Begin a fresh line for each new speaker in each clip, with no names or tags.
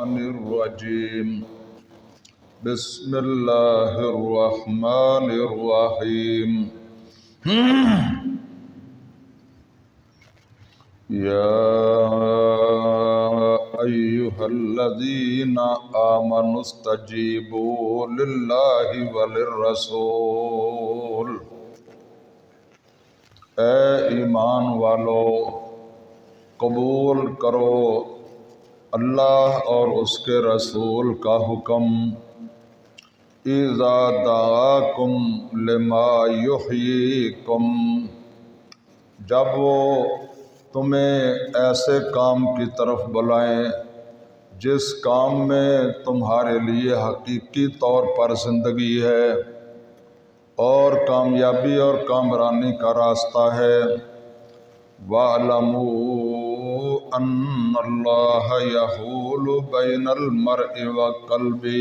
الشیطان الرجیم بسم اللہ الرحمن الرحیم یا ایہا الذین آمنوا استجیبوا للہ وللرسول، اے ایمان والو قبول کرو اللہ اور اس کے رسول کا حکم، اذا دعاکم لما یحییکم، جب وہ تمہیں ایسے کام کی طرف بلائیں جس کام میں تمہارے لیے حقیقی طور پر زندگی ہے اور کامیابی اور کامرانی کا راستہ ہے۔ وَاعْلَمُوا أَنَّ اللَّهَ يَحُولُ بَيْنَ الْمَرْءِ وَقَلْبِهِ،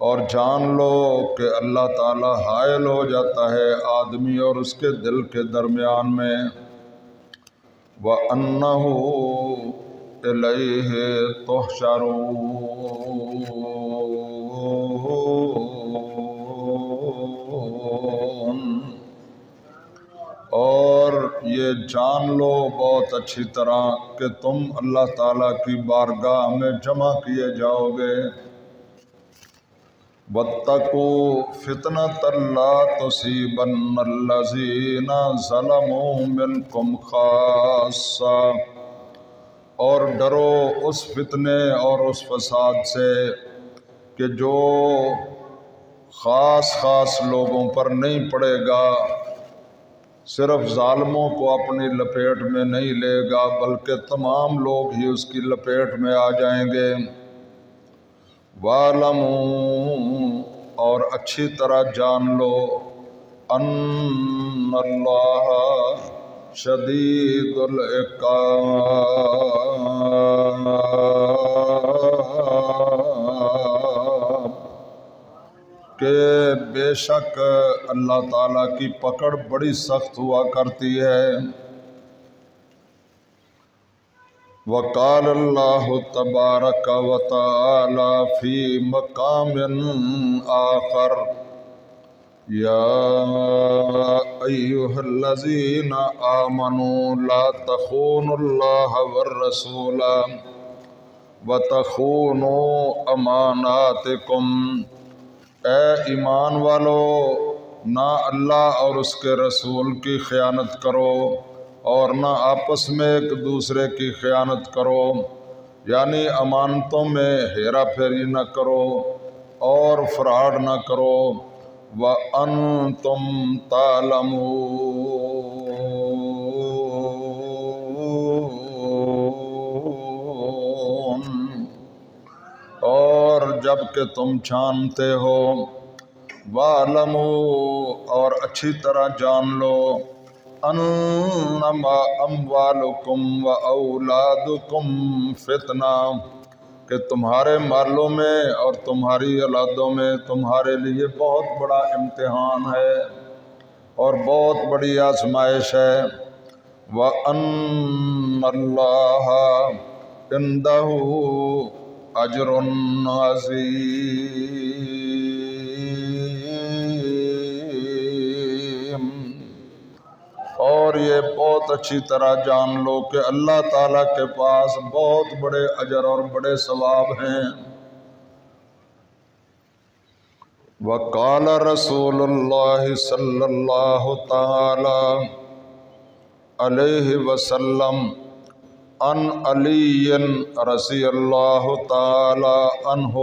اور جان لو کہ اللہ تعالی حائل ہو جاتا ہے آدمی اور اس کے دل کے درمیان میں، وَأَنَّهُ إِلَيْهِ تُحْشَرُونَ، اور یہ جان لو بہت اچھی طرح کہ تم اللہ تعالیٰ کی بارگاہ میں جمع کیے جاؤ گے۔ وَاتَّقُوا فِتْنَةً لَا تُصِيبَنَّ الَّذِينَ ظَلَمُوا مِنْكُمْ خَاصَّةً، اور ڈرو اس فتنے اور اس فساد سے کہ جو خاص خاص لوگوں پر نہیں پڑے گا، صرف ظالموں کو اپنی لپیٹ میں نہیں لے گا بلکہ تمام لوگ ہی اس کی لپیٹ میں آ جائیں گے۔ وَاعْلَمُوا، اور اچھی طرح جان لو، أَنَّ اللَّهَ شَدِيدُ العقاب، کہ بے شک اللہ تعالیٰ کی پکڑ بڑی سخت ہوا کرتی ہے۔ وقال اللہ تبارک و تعالی فی مقام آخر، یا ایہا الذین آمنوا لا تخونوا اللہ والرسول وتخونوا اماناتکم، اے ایمان والو نہ اللہ اور اس کے رسول کی خیانت کرو اور نہ آپس میں ایک دوسرے کی خیانت کرو، یعنی امانتوں میں ہیرا پھیری نہ کرو اور فراڈ نہ کرو۔ وَأَنْتُمْ تَعْلَمُونَ، اور جب کہ تم جانتے ہو، وَاعْلَمُوا، اور اچھی طرح جان لو، انما اموالکم واولادکم فتنہ، کہ تمہارے مالوں میں اور تمہاری اولادوں میں تمہارے لیے بہت بڑا امتحان ہے اور بہت بڑی آزمائش ہے۔ وَأَنَّ اللَّهَ عِندَهُ اجر عظیم، اور یہ بہت اچھی طرح جان لو کہ اللہ تعالیٰ کے پاس بہت بڑے اجر اور بڑے ثواب ہیں۔ وقال رسول اللہ صلی اللہ تعالی علیہ وسلم عن علی رضی اللہ تعالی عنہ،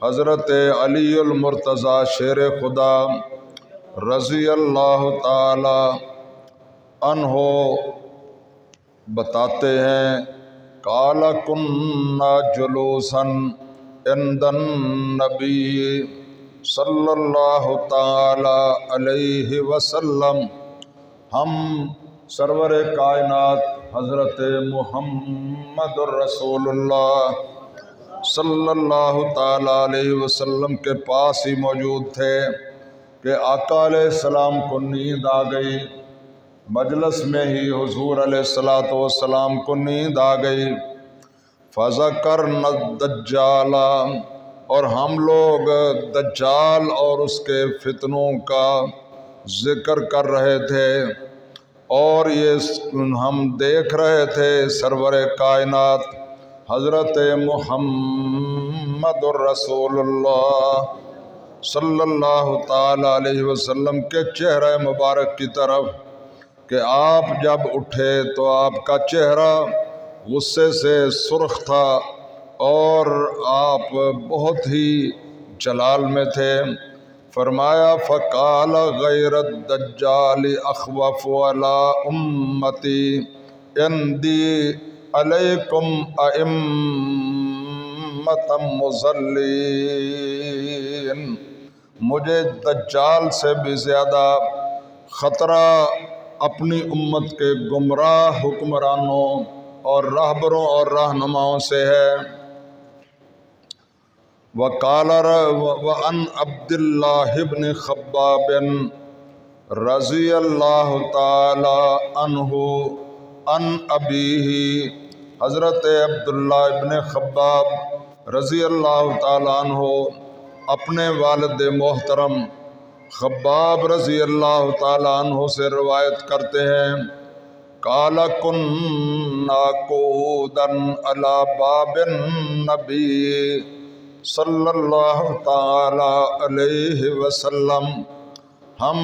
حضرت علی المرتضیٰ شیر خدا رضی اللہ تعالی عنہ بتاتے ہیں، قال كنا جلوسا عند النبی صلی اللہ تعالی علیہ وسلم، ہم سرور کائنات حضرت محمد الرسول اللہ صلی اللہ تعالی علیہ وسلم کے پاس ہی موجود تھے کہ آقا علیہ السلام کو نیند آ گئی، مجلس میں ہی حضور علیہ السلام کو نیند آ گئی۔ فذکرنا الدجال، اور ہم لوگ دجال اور اس کے فتنوں کا ذکر کر رہے تھے، اور یہ ہم دیکھ رہے تھے سرور کائنات حضرت محمد الرسول اللہ صلی اللہ تعالی علیہ وسلم کے چہرہ مبارک کی طرف کہ آپ جب اٹھے تو آپ کا چہرہ غصے سے سرخ تھا اور آپ بہت ہی جلال میں تھے۔ فرمایا فقال غیر الدجال اخوف علی امتی اندی علیکم ائمۃ مضلین، مجھے دجال سے بھی زیادہ خطرہ اپنی امت کے گمراہ حکمرانوں اور راہبروں اور رہنماؤں سے ہے۔ وقال وعن عبد اللہ بن خباب رضی اللہ تعالی عنہ عن ابیہ، حضرت عبداللہ ابن خباب رضی اللہ تعالی عنہ اپنے والد محترم خباب رضی اللہ تعالی عنہ سے روایت کرتے ہیں، قال كنا قعودا علی باب النبی صلی اللہ تعالی علیہ وسلم، ہم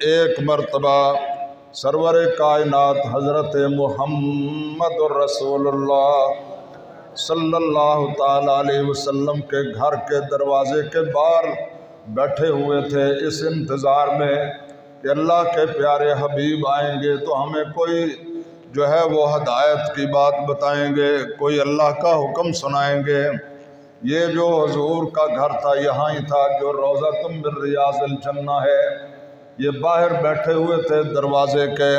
ایک مرتبہ سرور کائنات حضرت محمد الرسول اللہ صلی اللہ تعالی علیہ وسلم کے گھر کے دروازے کے باہر بیٹھے ہوئے تھے، اس انتظار میں کہ اللہ کے پیارے حبیب آئیں گے تو ہمیں کوئی جو ہے وہ ہدایت کی بات بتائیں گے، کوئی اللہ کا حکم سنائیں گے۔ یہ جو حضور کا گھر تھا یہاں ہی تھا جو روضۃ من ریاض الجنہ ہے، یہ باہر بیٹھے ہوئے تھے دروازے کے۔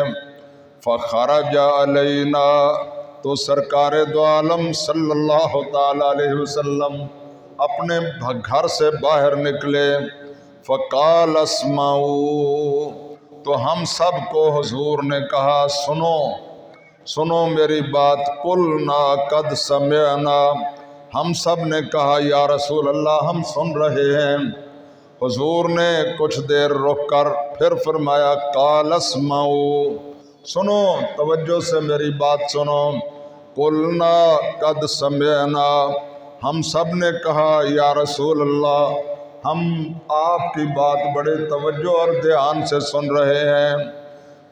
فخرج علینا، تو سرکار دو عالم صلی اللہ تعالی علیہ وسلم اپنے گھر سے باہر نکلے۔ فقال اسمعوا، تو ہم سب کو حضور نے کہا سنو سنو میری بات، قلنا قد سمعنا، ہم سب نے کہا یا رسول اللہ ہم سن رہے ہیں۔ حضور نے کچھ دیر رک کر پھر فرمایا قال اسمعوا، سنو توجہ سے میری بات سنو۔ قلنا قد سمعنا، ہم سب نے کہا یا رسول اللہ ہم آپ کی بات بڑے توجہ اور دھیان سے سن رہے ہیں۔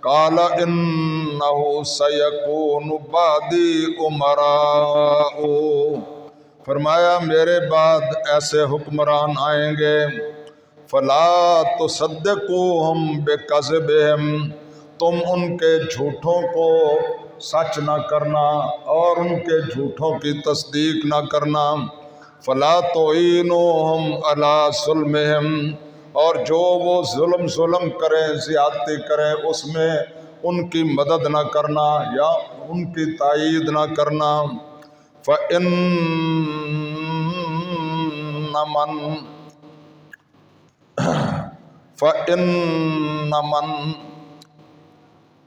قال انہ سیکون بعدی امراء، فرمایا میرے بعد ایسے حکمران آئیں گے، فلا تصدقوہم بکذبہم، تم ان کے جھوٹوں کو سچ نہ کرنا اور ان کے جھوٹوں کی تصدیق نہ کرنا۔ فلا تعینوہم علی ظلمہم، اور جو وہ ظلم کریں زیادتی کریں اس میں ان کی مدد نہ کرنا یا ان کی تائید نہ کرنا۔ فإن من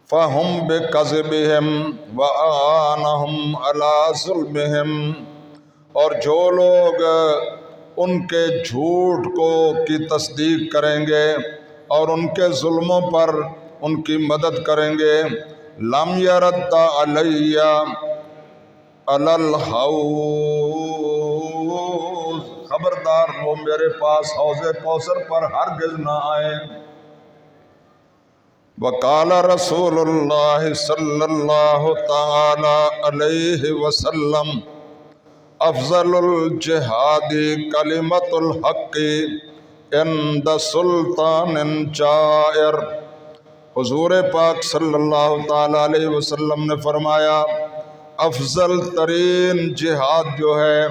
فہم بکذبہم وآنہم علی ظلمہم، اور جو لوگ ان کے جھوٹ کی تصدیق کریں گے اور ان کے ظلموں پر ان کی مدد کریں گے، لم یرد علی علی الحوض، خبردار وہ میرے پاس حوض کوثر پر ہرگز نہ آئیں۔ وقال رسول اللہ صلی اللہ تعالی علیہ وسلم افضل الجہاد کلمۃ الحق عند سلطان جائر، حضور پاک صلی اللہ تعالی علیہ وسلم نے فرمایا افضل ترین جہاد جو ہے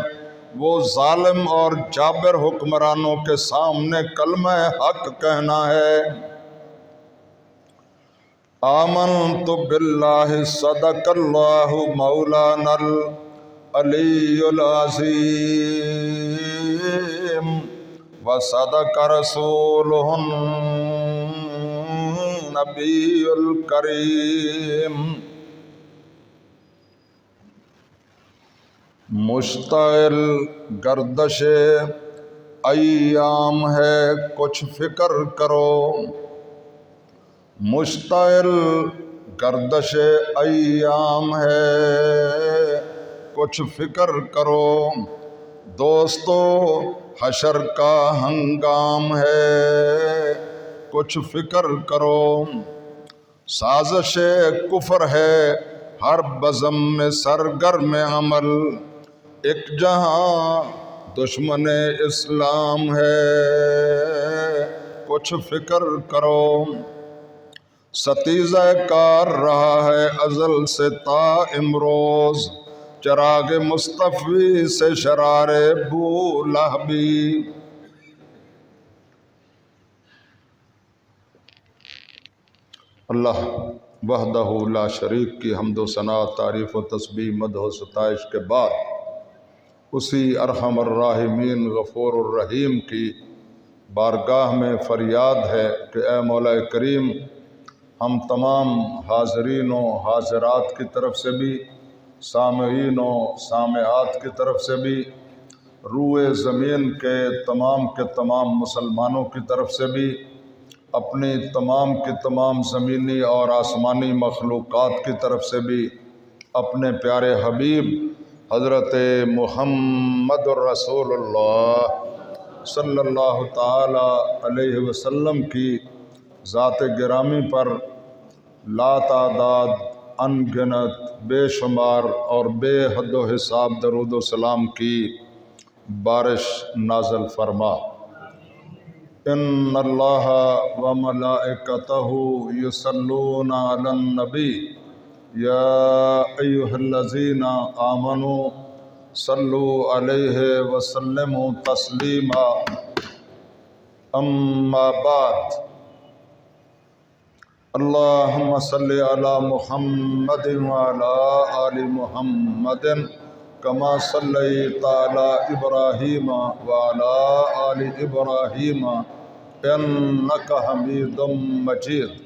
وہ ظالم اور جابر حکمرانوں کے سامنے کلمہ حق کہنا ہے۔ آمنت باللہ صدق اللہ مولانا العلی العظیم وصدق رسولہ النبی الکریم۔ مشتعل گردش ایام ہے کچھ فکر کرو، مشتعل گردش ایام ہے کچھ فکر کرو، دوستو حشر کا ہنگام ہے کچھ فکر کرو، سازش کفر ہے ہر بزم میں سرگرم عمل، ایک جہاں دشمن اسلام ہے کچھ فکر کرو، ستیزہ کار رہا ہے ازل سے تا امروز، چراغ مصطفی سے شرار بو لہبی۔ اللہ وحدہ لا شریک کی حمد و ثنا، تعریف و تسبیح، مدح و ستائش کے بعد اسی ارحم الراحمین غفور الرحیم کی بارگاہ میں فریاد ہے کہ اے مولا کریم، ہم تمام حاضرین و حاضرات کی طرف سے بھی، سامعین و سامعات کی طرف سے بھی، روئے زمین کے تمام مسلمانوں کی طرف سے بھی، اپنی تمام کی تمام زمینی اور آسمانی مخلوقات کی طرف سے بھی، اپنے پیارے حبیب حضرت محمد الرسول اللہ صلی اللہ تعالی علیہ وسلم کی ذات گرامی پر لا تعداد انگنت بے شمار اور بے حد و حساب درود و سلام کی بارش نازل فرما۔ ان اللہ و ملائکتہ یصلون علی النبی یا ایہا الذین آمنوا صلوا علیہ وسلموا تسلیما، اما بعد، اللہم صلی علی محمد وعلی آل محمد کما صلیت علی ابراہیم وعلی آل ابراہیم انک حمید مجید،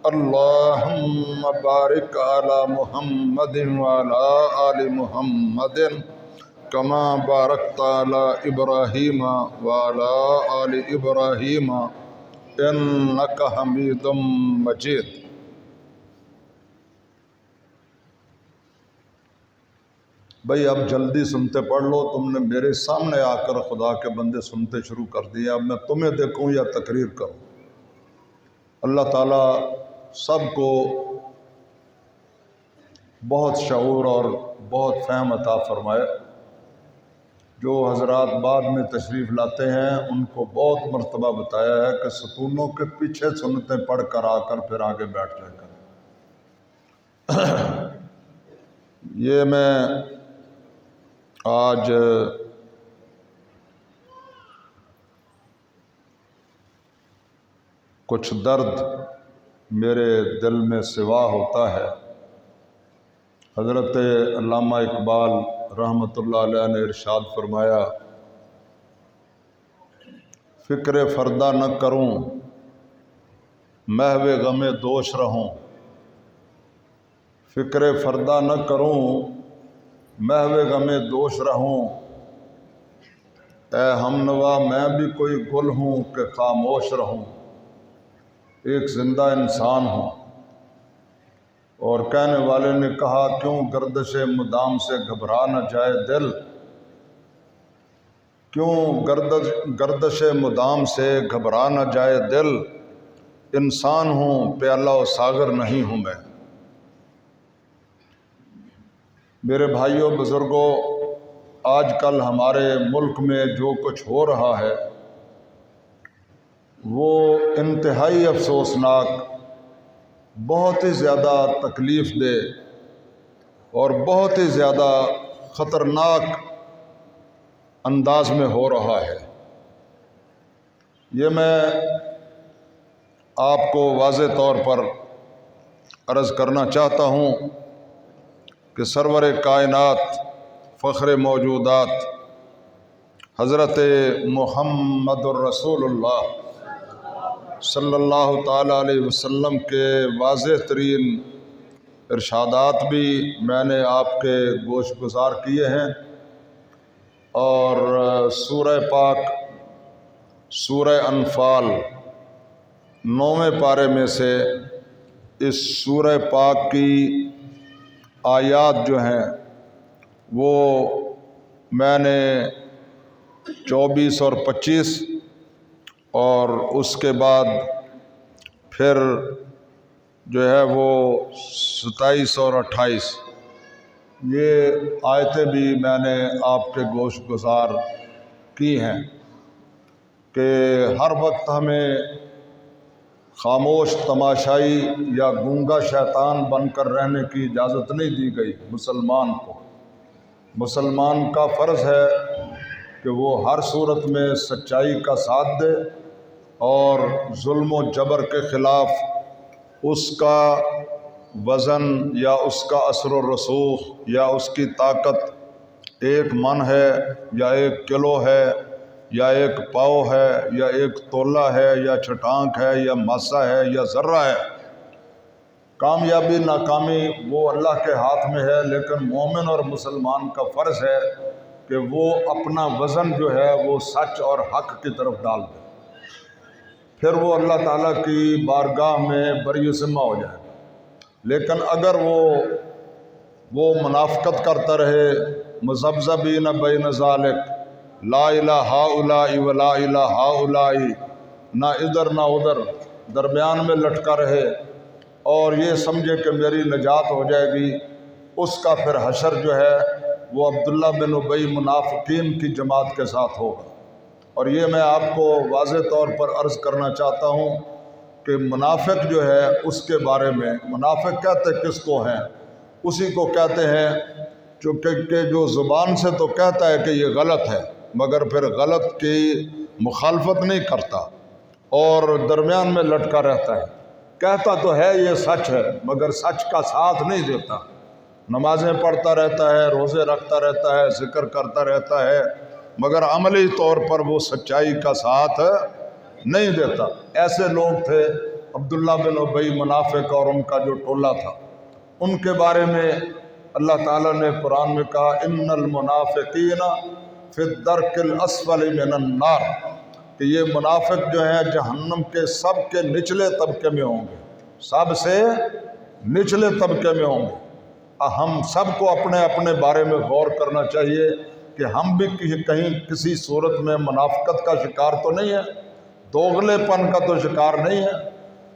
اللہم بارک علی محمد وعلی آل محمد کما بارکت علی ابراہیم وعلی آل ابراہیم انک حمید مجید۔ بھئی اب جلدی سنتے پڑھ لو، تم نے میرے سامنے آ کر خدا کے بندے سنتے شروع کر دیے، اب میں تمہیں دیکھوں یا تقریر کروں۔ اللہ تعالیٰ سب کو بہت شعور اور بہت فہم عطا فرمائے۔ جو حضرات بعد میں تشریف لاتے ہیں ان کو بہت مرتبہ بتایا ہے کہ ستونوں کے پیچھے سنتیں پڑھ کر آ کر پھر آگے بیٹھ جائے کر۔ یہ میں آج کچھ درد میرے دل میں سوا ہوتا ہے۔ حضرت علامہ اقبال رحمۃ اللہ علیہ نے ارشاد فرمایا، فکر فردہ نہ کروں محو غم دوش رہوں، فکر فردہ نہ کروں محو غم دوش رہوں، اے ہم نوا میں بھی کوئی گل ہوں کہ خاموش رہوں، ایک زندہ انسان ہوں۔ اور کہنے والے نے کہا، کیوں گردش مدام سے گھبرا نہ جائے دل، کیوں گردش مدام سے گھبرا نہ جائے دل، انسان ہوں پیالہ و ساغر نہیں ہوں میں۔ میرے بھائیوں بزرگوں، آج کل ہمارے ملک میں جو کچھ ہو رہا ہے وہ انتہائی افسوسناک، بہت ہی زیادہ تکلیف دہ اور بہت ہی زیادہ خطرناک انداز میں ہو رہا ہے۔ یہ میں آپ کو واضح طور پر عرض کرنا چاہتا ہوں کہ سرور کائنات فخر موجودات حضرت محمد الرسول اللہ صلی اللہ تعالیٰ علیہ وسلم کے واضح ترین ارشادات بھی میں نے آپ کے گوش گزار کیے ہیں، اور سورہ پاک سورہ انفال 9ویں پارے میں سے اس سورہ پاک کی آیات جو ہیں وہ میں نے 24 اور 25 اور اس کے بعد پھر جو ہے وہ 27 اور 28 یہ آیتیں بھی میں نے آپ کے گوش گزار کی ہیں کہ ہر وقت ہمیں خاموش تماشائی یا گونگا شیطان بن کر رہنے کی اجازت نہیں دی گئی مسلمان کو۔ مسلمان کا فرض ہے کہ وہ ہر صورت میں سچائی کا ساتھ دے اور ظلم و جبر کے خلاف اس کا وزن یا اس کا اثر و رسوخ یا اس کی طاقت ایک من ہے یا ایک کلو ہے یا ایک پاؤ ہے یا ایک تولہ ہے یا چھٹانک ہے یا ماسہ ہے یا ذرہ ہے۔ کامیابی ناکامی وہ اللہ کے ہاتھ میں ہے، لیکن مومن اور مسلمان کا فرض ہے کہ وہ اپنا وزن جو ہے وہ سچ اور حق کی طرف ڈال دے، پھر وہ اللہ تعالیٰ کی بارگاہ میں بری ذمہ ہو جائے۔ لیکن اگر وہ منافقت کرتا رہے، مذبذبین بین ذالک، لا الہ ہؤلاء ولا الہ ہؤلاء، نہ ادھر نہ ادھر، درمیان میں لٹکا رہے اور یہ سمجھے کہ میری نجات ہو جائے گی، اس کا پھر حشر جو ہے وہ عبداللہ بن ابی منافقین کی جماعت کے ساتھ ہوگا۔ اور یہ میں آپ کو واضح طور پر عرض کرنا چاہتا ہوں کہ منافق جو ہے اس کے بارے میں، منافق کہتے کس کو ہیں؟ اسی کو کہتے ہیں کہ جو زبان سے تو کہتا ہے کہ یہ غلط ہے مگر پھر غلط کی مخالفت نہیں کرتا اور درمیان میں لٹکا رہتا ہے، کہتا تو ہے یہ سچ ہے مگر سچ کا ساتھ نہیں دیتا، نمازیں پڑھتا رہتا ہے، روزے رکھتا رہتا ہے، ذکر کرتا رہتا ہے مگر عملی طور پر وہ سچائی کا ساتھ نہیں دیتا۔ ایسے لوگ تھے عبداللہ بن ابی منافق اور ان کا جو ٹولہ تھا۔ ان کے بارے میں اللہ تعالیٰ نے قرآن میں کہا ان المنافقین فی الدرک الاسفل من النار، کہ یہ منافق جو ہیں جہنم کے سب کے نچلے طبقے میں ہوں گے، سب سے نچلے طبقے میں ہوں گے۔ ہم سب کو اپنے اپنے بارے میں غور کرنا چاہیے کہ ہم بھی کہیں کسی صورت میں منافقت کا شکار تو نہیں ہے، دوغلے پن کا تو شکار نہیں ہے،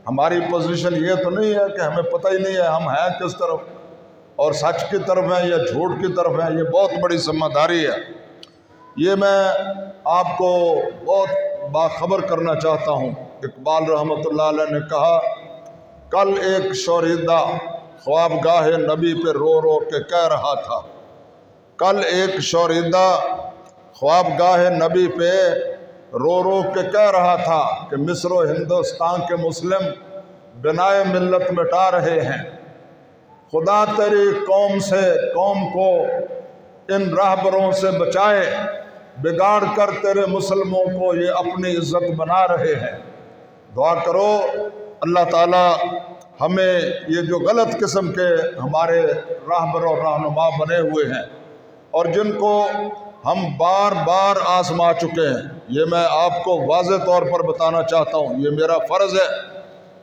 ہماری پوزیشن یہ تو نہیں ہے کہ ہمیں پتہ ہی نہیں ہے ہم ہیں کس طرف اور سچ کی طرف ہیں یا جھوٹ کی طرف ہیں۔ یہ بہت بڑی ذمہ داری ہے۔ یہ میں آپ کو بہت باخبر کرنا چاہتا ہوں۔ اقبال رحمۃ اللہ علیہ نے کہا کل ایک شوریدہ خوابگاہ نبی پہ رو رو کے کہہ رہا تھا، کل ایک شوریدہ خوابگاہ نبی پہ رو رو کے کہہ رہا تھا کہ مصر و ہندوستان کے مسلم بنائے ملت مٹا رہے ہیں، خدا تیری قوم کو ان راہبروں سے بچائے، بگاڑ کر تیرے مسلموں کو یہ اپنی عزت بنا رہے ہیں۔ دعا کرو اللہ تعالیٰ ہمیں یہ جو غلط قسم کے ہمارے راہبر اور رہنما بنے ہوئے ہیں اور جن کو ہم بار بار آزما چکے ہیں، یہ میں آپ کو واضح طور پر بتانا چاہتا ہوں، یہ میرا فرض ہے،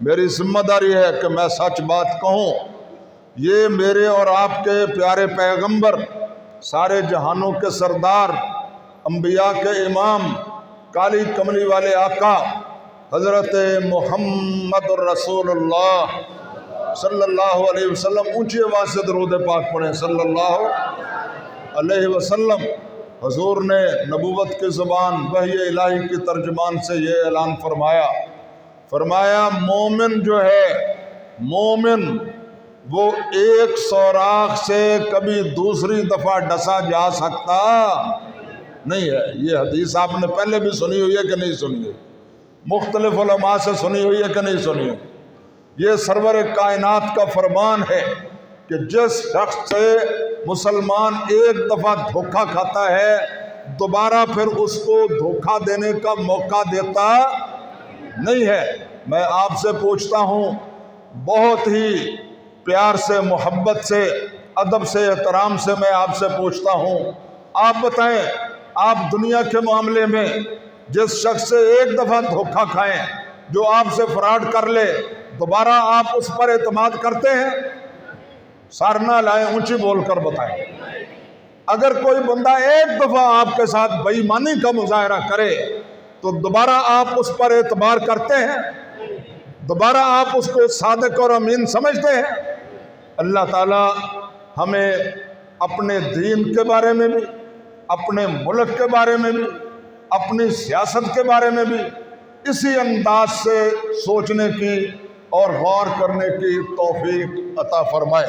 میری ذمہ داری ہے کہ میں سچ بات کہوں۔ یہ میرے اور آپ کے پیارے پیغمبر، سارے جہانوں کے سردار، انبیاء کے امام، کالی کملی والے آقا حضرت محمد الرسول اللہ صلی اللہ علیہ وسلم، اونچی آواز سے درود پاک پڑھیں صلی اللہ علیہ وسلم۔ حضور نے نبوت کی زبان وحی الہی کی ترجمان سے یہ اعلان فرمایا مومن جو ہے، مومن وہ ایک سوراخ سے کبھی دوسری دفعہ ڈسا جا سکتا نہیں ہے۔ یہ حدیث آپ نے پہلے بھی سنی ہوئی ہے کہ نہیں سنی ہے؟ مختلف علماء سے سنی ہوئی ہے کہ نہیں سنی ہے؟ یہ سرور کائنات کا فرمان ہے کہ جس شخص سے مسلمان ایک دفعہ دھوکہ کھاتا ہے دوبارہ پھر اس کو دھوکہ دینے کا موقع دیتا نہیں ہے۔ میں آپ سے پوچھتا ہوں، بہت ہی پیار سے، محبت سے، ادب سے، احترام سے میں آپ سے پوچھتا ہوں، آپ بتائیں آپ دنیا کے معاملے میں جس شخص سے ایک دفعہ دھوکہ کھائیں، جو آپ سے فراڈ کر لے، دوبارہ آپ اس پر اعتماد کرتے ہیں؟ سر نہ لائیں، اونچی بول کر بتائیں۔ اگر کوئی بندہ ایک دفعہ آپ کے ساتھ بے ایمانی کا مظاہرہ کرے تو دوبارہ آپ اس پر اعتبار کرتے ہیں؟ دوبارہ آپ اس کو صادق اور امین سمجھتے ہیں؟ اللہ تعالی ہمیں اپنے دین کے بارے میں بھی، اپنے ملک کے بارے میں بھی، اپنی سیاست کے بارے میں بھی اسی انداز سے سوچنے کی اور غور کرنے کی توفیق عطا فرمائے۔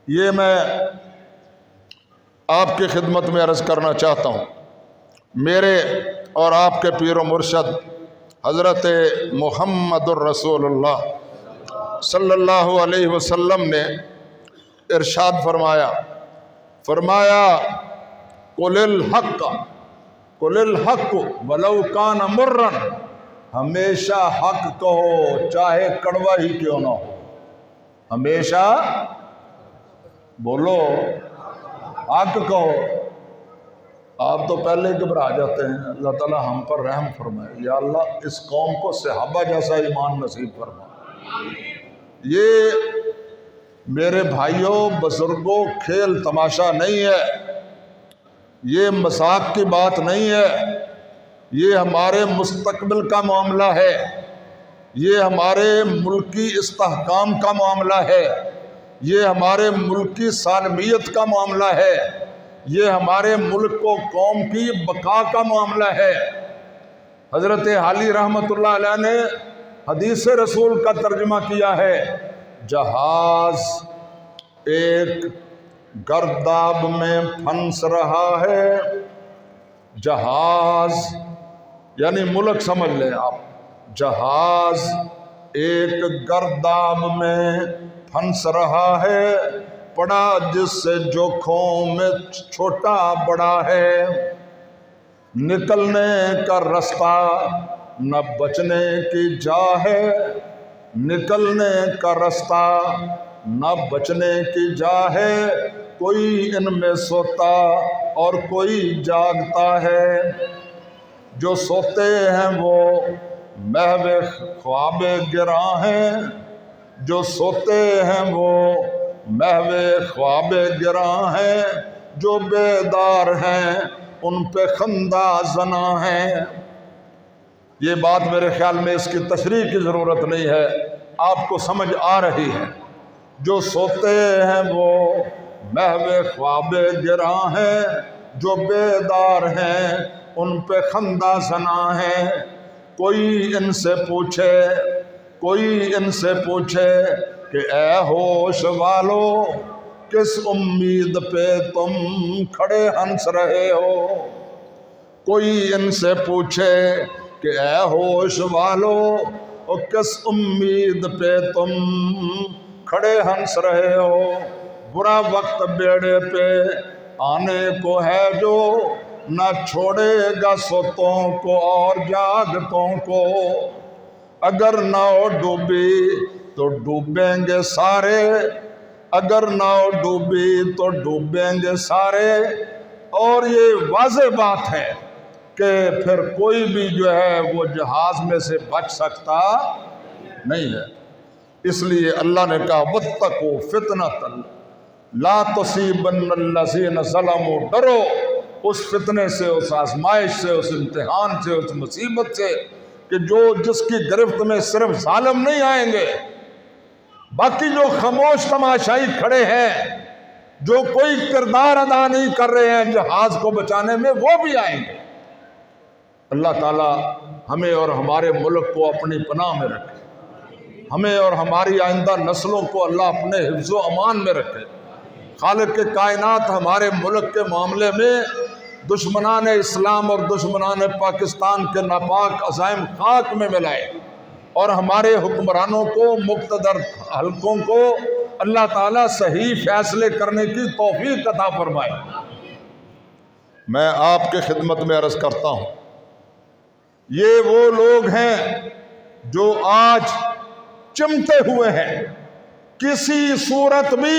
یہ میں آپ کی خدمت میں عرض کرنا چاہتا ہوں، میرے اور آپ کے پیر و مرشد حضرت محمد الرسول اللہ صلی اللہ علیہ وسلم نے ارشاد فرمایا قل الحق ولو کان مرن، ہمیشہ حق کہو چاہے کڑوا ہی کیوں نہ ہو۔ ہمیشہ بولو حق کہو۔ آپ تو پہلے ہی گھبرا جاتے ہیں، اللہ تعالیٰ ہم پر رحم فرمائے۔ یا اللہ اس قوم کو صحابہ جیسا ایمان نصیب فرما۔ یہ میرے بھائیوں بزرگوں کھیل تماشا نہیں ہے، یہ مذاق کی بات نہیں ہے، یہ ہمارے مستقبل کا معاملہ ہے، یہ ہمارے ملکی استحکام کا معاملہ ہے، یہ ہمارے ملک کی سالمیت کا معاملہ ہے، یہ ہمارے ملک و قوم کی بقا کا معاملہ ہے۔ حضرت حالی رحمۃ اللہ علیہ نے حدیث رسول کا ترجمہ کیا ہے، جہاز ایک گرداب میں پھنس رہا ہے۔ جہاز یعنی ملک سمجھ لیں آپ، جہاز ایک گرداب میں پھنس رہا ہے، پڑا جس سے جوکھوں میں چھوٹا بڑا ہے، نکلنے کا رستہ نہ بچنے کی جا ہے، نکلنے کا رستہ نہ بچنے کی جا ہے، کوئی ان میں سوتا اور کوئی جاگتا ہے، جو سوتے ہیں وہ محو خواب گراں ہیں، جو سوتے ہیں وہ محو خواب گراں ہیں، جو بیدار ہیں ان پہ خندہ زنا ہیں۔ یہ بات میرے خیال میں اس کی تشریح کی ضرورت نہیں ہے، آپ کو سمجھ آ رہی ہے۔ جو سوتے ہیں وہ محو خواب گراں ہیں، جو بیدار ہیں ان پہ خندہ زنا ہیں۔ کوئی ان سے پوچھے کہ اے ہوش والو کس امید پہ تم کھڑے ہنس رہے ہو۔ کوئی ان سے پوچھے کہ اے ہوش والو کس امید پہ تم کھڑے ہنس رہے ہو۔ برا وقت بیڑے پہ آنے کو ہے جو نہ چھوڑے گا سوتوں کو اور جاگتوں کو، اگر ناؤ ڈوبی تو ڈوبیں گے سارے، اگر ناؤ ڈوبی تو ڈوبیں گے سارے۔ اور یہ واضح بات ہے کہ پھر کوئی بھی جو ہے وہ جہاز میں سے بچ سکتا نہیں ہے۔ اس لیے اللہ نے کہا واتقوا فتنۃ لا تصیبن الذین ظلموا، ڈرو اس فتنے سے، اس آزمائش سے، اس امتحان سے، اس مصیبت سے کہ جس کی گرفت میں صرف ظالم نہیں آئیں گے، باقی جو خاموش تماشائی کھڑے ہیں، جو کوئی کردار ادا نہیں کر رہے ہیں جہاز کو بچانے میں، وہ بھی آئیں گے۔ اللہ تعالی ہمیں اور ہمارے ملک کو اپنی پناہ میں رکھے، ہمیں اور ہماری آئندہ نسلوں کو اللہ اپنے حفظ و امان میں رکھے۔ خالق کے کائنات ہمارے ملک کے معاملے میں دشمنان اسلام اور دشمنان پاکستان کے ناپاک عزائم خاک میں ملائے، اور ہمارے حکمرانوں کو، مقتدر حلقوں کو اللہ تعالیٰ صحیح فیصلے کرنے کی توفیق عطا فرمائے۔ میں آپ کے خدمت میں عرض کرتا ہوں، یہ وہ لوگ ہیں جو آج چمٹے ہوئے ہیں، کسی صورت بھی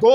2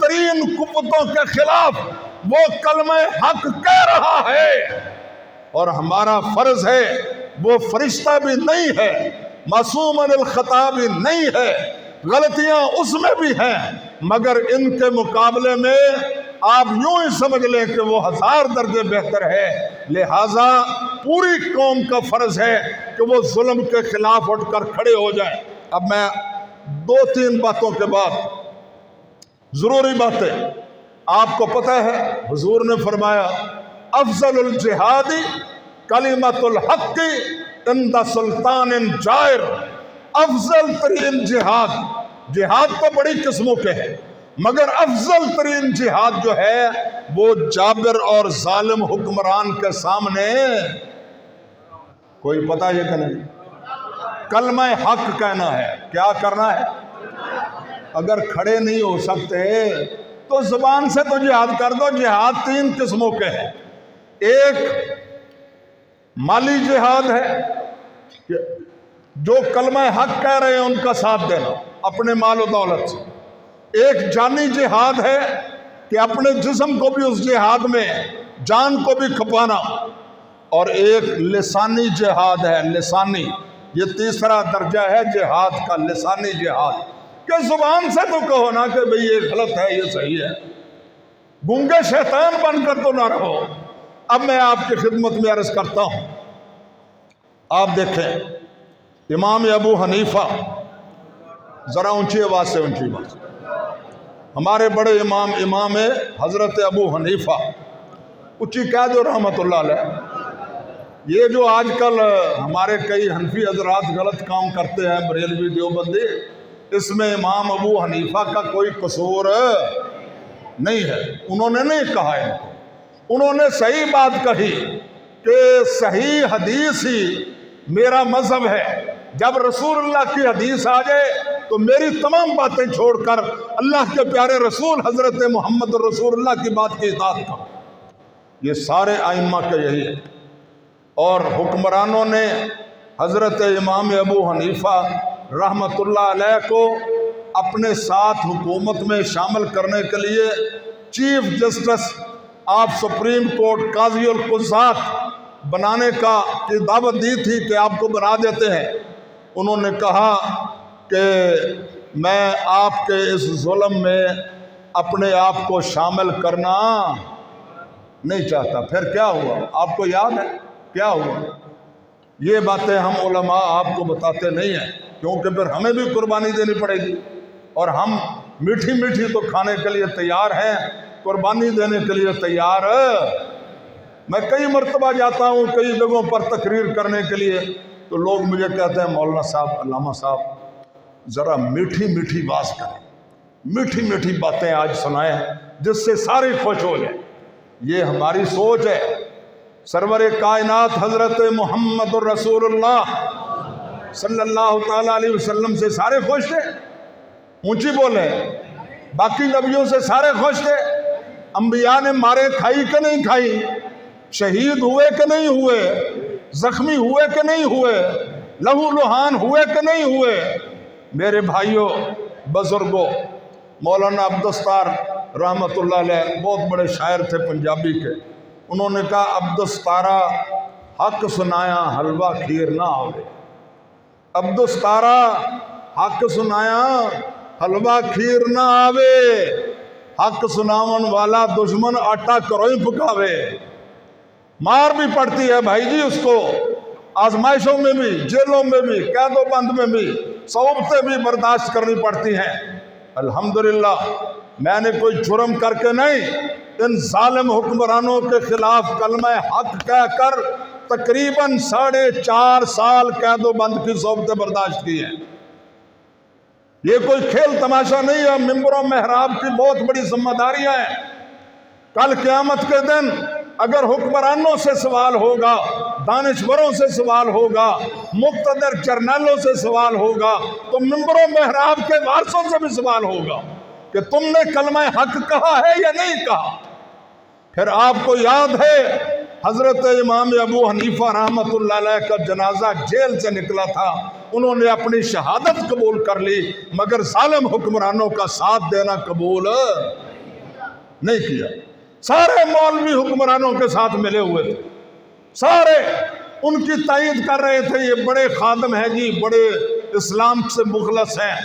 ترین قوتوں کے خلاف وہ کلمہ حق کہہ رہا ہے، اور ہمارا فرض ہے، وہ فرشتہ بھی نہیں ہے، معصوم عن الخطا بھی نہیں ہے، غلطیاں اس میں بھی ہیں، مگر ان کے مقابلے میں آپ یوں ہی سمجھ لیں کہ وہ 1000 درجے بہتر ہے۔ لہٰذا پوری قوم کا فرض ہے کہ وہ ظلم کے خلاف اٹھ کر کھڑے ہو جائیں۔ اب میں 2-3 باتوں کے بعد ضروری باتیں، آپ کو پتہ ہے حضور نے فرمایا افضل الجہاد کلمۃ الحق عند سلطان جائر، افضل ترین جہاد تو بڑی قسموں کے ہیں، مگر افضل ترین جہاد جو ہے وہ جابر اور ظالم حکمران کے سامنے، کوئی پتہ یہ کہ نہیں، کلمہ حق کہنا ہے۔ کیا کرنا ہے؟ اگر کھڑے نہیں ہو سکتے تو زبان سے تو جہاد کر دو۔ جہاد 3 قسموں کے ہیں، ایک مالی جہاد ہے کہ جو کلمہ حق کہہ رہے ہیں ان کا ساتھ دینا اپنے مال و دولت سے، ایک جانی جہاد ہے کہ اپنے جسم کو بھی اس جہاد میں جان کو بھی کھپانا، اور ایک لسانی جہاد ہے، لسانی، یہ تیسرا درجہ ہے جہاد کا، لسانی جہاد، کہ زبان سے تو کہو نا کہ بھئی یہ غلط ہے یہ صحیح ہے، گونگے شیطان بن کر تو نہ رہو۔ اب میں آپ کی خدمت میں عرض کرتا ہوں، آپ دیکھیں امام ابو حنیفہ، ذرا اونچی آواز سے، اونچی آواز سے، ہمارے بڑے امام حضرت ابو حنیفہ، اونچی کہہ دو رحمت اللہ علیہ۔ یہ جو آج کل ہمارے کئی حنفی حضرات غلط کام کرتے ہیں، بریلوی دیوبندی، اس میں امام ابو حنیفہ کا کوئی قصور نہیں ہے، انہوں نے نہیں کہا ہے، انہوں نے صحیح بات کہی کہ صحیح حدیث ہی میرا مذہب ہے، جب رسول اللہ کی حدیث آ جائے تو میری تمام باتیں چھوڑ کر اللہ کے پیارے رسول حضرت محمد رسول اللہ کی بات کی اطاعت کرو۔ یہ سارے ائمہ کے یہی ہے، اور حکمرانوں نے حضرت امام ابو حنیفہ رحمت اللہ علیہ کو اپنے ساتھ حکومت میں شامل کرنے کے لیے چیف جسٹس آپ سپریم کورٹ قاضی القضات بنانے کا دعوت دی تھی کہ آپ کو بنا دیتے ہیں۔ انہوں نے کہا کہ میں آپ کے اس ظلم میں اپنے آپ کو شامل کرنا نہیں چاہتا۔ پھر کیا ہوا آپ کو یاد ہے کیا ہوا؟ یہ باتیں ہم علماء آپ کو بتاتے نہیں ہیں، کیونکہ پھر ہمیں بھی قربانی دینی پڑے گی، اور ہم میٹھی میٹھی تو کھانے کے لیے تیار ہیں، قربانی دینے کے لیے تیار ہے۔ میں کئی مرتبہ جاتا ہوں کئی جگہوں پر تقریر کرنے کے لیے، تو لوگ مجھے کہتے ہیں مولانا صاحب، علامہ صاحب ذرا میٹھی میٹھی بات کریں، میٹھی میٹھی باتیں آج سنائیں جس سے سارے خوش ہو جائیں۔ یہ ہماری سوچ ہے۔ سرور کائنات حضرت محمد الرسول اللہ صلی اللہ تعالیٰ علیہ وسلم سے سارے خوش تھے، اونچی بولے، باقی نبیوں سے سارے خوش تھے۔ انبیاء نے مارے کھائی کہ نہیں کھائی، شہید ہوئے کہ نہیں ہوئے، زخمی ہوئے کہ نہیں ہوئے، لہو لہان ہوئے کہ نہیں ہوئے۔ میرے بھائیوں بزرگوں، مولانا عبدالستار رحمت اللہ علیہ بہت بڑے شاعر تھے پنجابی کے، انہوں نے کہا عبدالستارہ حق سنایا حلوہ کھیر نہ آوے، عبدالستارہ حق سنایا حلوہ کھیر نہ آوے، حق سناون والا دشمن آٹا کروئی پکاوے۔ مار بھی پڑتی ہے بھائی جی اس کو، آزمائشوں میں بھی، جیلوں میں بھی، قید و بند میں بھی، صعوبتیں بھی برداشت کرنی پڑتی ہیں۔ الحمدللہ میں نے کوئی جرم کر کے نہیں، ان ظالم حکمرانوں کے خلاف کلمہ حق کہہ کر تقریباً 4.5 سال قید و بند کی صعوبتیں برداشت کی ہیں۔ یہ کوئی کھیل تماشا نہیں ہے، ممبر و محراب کی بہت بڑی ذمہ داریاں ہیں۔ کل قیامت کے دن اگر حکمرانوں سے سوال ہوگا، دانشوروں سے سوال ہوگا، مقتدر جرنیلوں سے سوال ہوگا، تو ممبر و محراب کے وارثوں سے بھی سوال ہوگا کہ تم نے کلمہ حق کہا ہے یا نہیں کہا۔ پھر آپ کو یاد ہے حضرت امام ابو حنیفہ رحمت اللہ علیہ کا جنازہ جیل سے نکلا تھا، انہوں نے اپنی شہادت قبول کر لی مگر ظالم حکمرانوں کا ساتھ دینا قبول نہیں کیا۔ سارے مولوی حکمرانوں کے ساتھ ملے ہوئے تھے، سارے ان کی تائید کر رہے تھے، یہ بڑے خادم ہیں جی، بڑے اسلام سے مخلص ہیں۔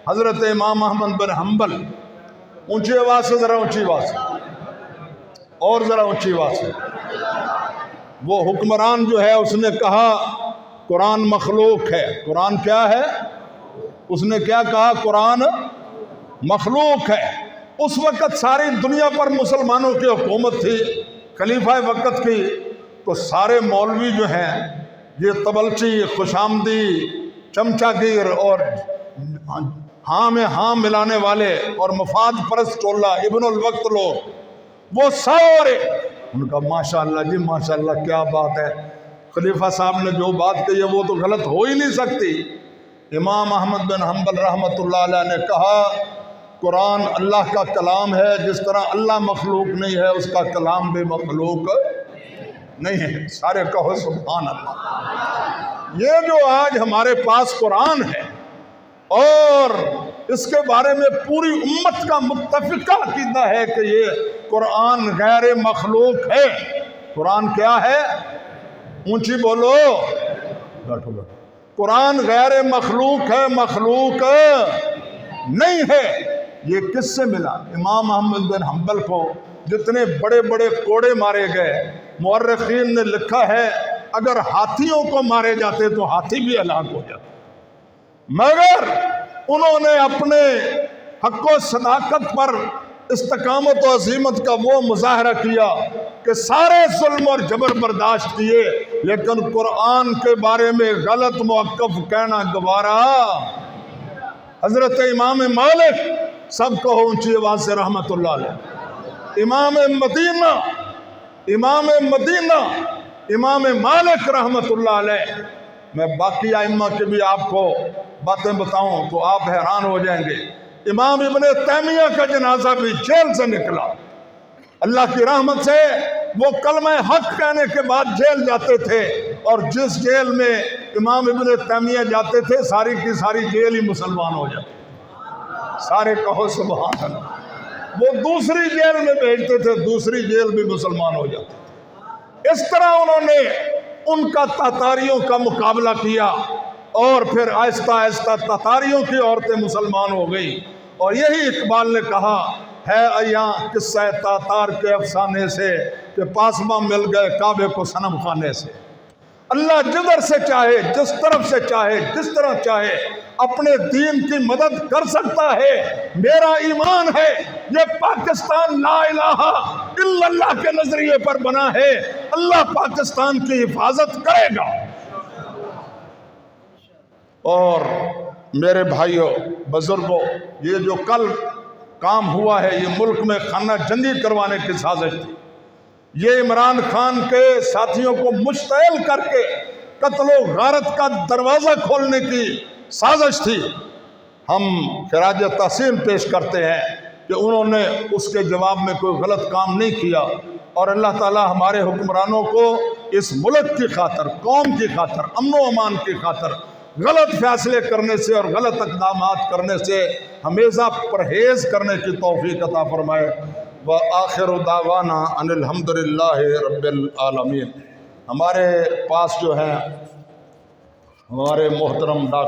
حضرت امام احمد بن حنبل، اونچی آواز سے، ذرا اونچی آواز سے، اور ذرا اونچی آواز سے، وہ حکمران جو ہے اس نے کہا قرآن مخلوق ہے۔ قرآن کیا ہے؟ اس نے کیا کہا؟ قرآن مخلوق ہے۔ اس وقت ساری دنیا پر مسلمانوں کی حکومت تھی، خلیفہ وقت کی، تو سارے مولوی جو ہیں یہ تبلچی، خوش آمدی، چمچا گیر اور ہاں میں ہاں ملانے والے اور مفاد پرست ٹولہ، ابن الوقت لوگ، وہ سارے ان کا ماشاءاللہ جی ماشاءاللہ کیا بات ہے، خلیفہ صاحب نے جو بات کہی ہے وہ تو غلط ہو ہی نہیں سکتی۔ امام احمد بن حنبل رحمۃ اللہ علیہ نے کہا قرآن اللہ کا کلام ہے، جس طرح اللہ مخلوق نہیں ہے اس کا کلام بھی مخلوق نہیں ہے۔ سارے کہو سبحان اللہ۔ یہ جو آج ہمارے پاس قرآن ہے اور اس کے بارے میں پوری امت کا متفقہ عقیدہ ہے کہ یہ قرآن غیر مخلوق ہے۔ قرآن کیا ہے؟ اونچی بولو، بیٹھو بیٹھو۔ قرآن غیر مخلوق ہے، مخلوق نہیں ہے۔ یہ کس سے ملا؟ امام احمد بن حنبل کو جتنے بڑے بڑے کوڑے مارے گئے، مورخین نے لکھا ہے اگر ہاتھیوں کو مارے جاتے تو ہاتھی بھی ہلاک ہو جاتے، مگر انہوں نے اپنے حق و صداقت پر استقامت و عزیمت کا وہ مظاہرہ کیا کہ سارے ظلم اور جبر برداشت کیے، لیکن قرآن کے بارے میں غلط موقف کہنا گوارا۔ حضرت امام مالک، سب کہو اونچی آواز سے رحمت اللہ علیہ، امام مدینہ امام مالک رحمت اللہ علیہ۔ میں باقی ائمہ کے بھی آپ کو باتیں بتاؤں تو آپ حیران ہو جائیں گے۔ امام ابن تیمیہ کا جنازہ بھی جیل سے نکلا، اللہ کی رحمت سے وہ کلمہ حق کہنے کے بعد جیل جاتے تھے، اور جس جیل میں امام ابن تیمیہ جاتے تھے ساری کی ساری جیل ہی مسلمان ہو جاتے، سارے کہو سبحان اللہ۔ وہ دوسری جیل میں بھیجتے تھے، دوسری جیل بھی مسلمان ہو جاتے۔ اس طرح انہوں نے ان کا تاتاریوں کا مقابلہ کیا، اور پھر آہستہ آہستہ تاتاریوں کی عورتیں مسلمان ہو گئی۔ اور یہی اقبال نے کہا ہے ایاں قصہ تاتار کے افسانے سے کہ پاسباں مل گئے کعبے کو صنم خانے سے۔ اللہ جدھر سے چاہے، جس طرف سے چاہے، جس طرح چاہے اپنے دین کی مدد کر سکتا ہے۔ میرا ایمان ہے یہ پاکستان لا الہ الا اللہ کے نظریے پر بنا ہے، اللہ پاکستان کی حفاظت کرے گا۔ اور میرے بھائیوں بزرگوں، یہ جو کل کام ہوا ہے یہ ملک میں خانہ جنگی کروانے کی سازش تھی، یہ عمران خان کے ساتھیوں کو مشتعل کر کے قتل و غارت کا دروازہ کھولنے کی سازش تھی۔ ہم خراج تحسین پیش کرتے ہیں کہ انہوں نے اس کے جواب میں کوئی غلط کام نہیں کیا، اور اللہ تعالی ہمارے حکمرانوں کو اس ملک کی خاطر، قوم کی خاطر، امن و امان کی خاطر غلط فیصلے کرنے سے اور غلط اقدامات کرنے سے ہمیشہ پرہیز کرنے کی توفیق عطا فرمائے۔ وآخر دعوانا ان الحمدللہ رب العالمین۔ ہمارے پاس جو ہیں ہمارے محترم ڈاکٹر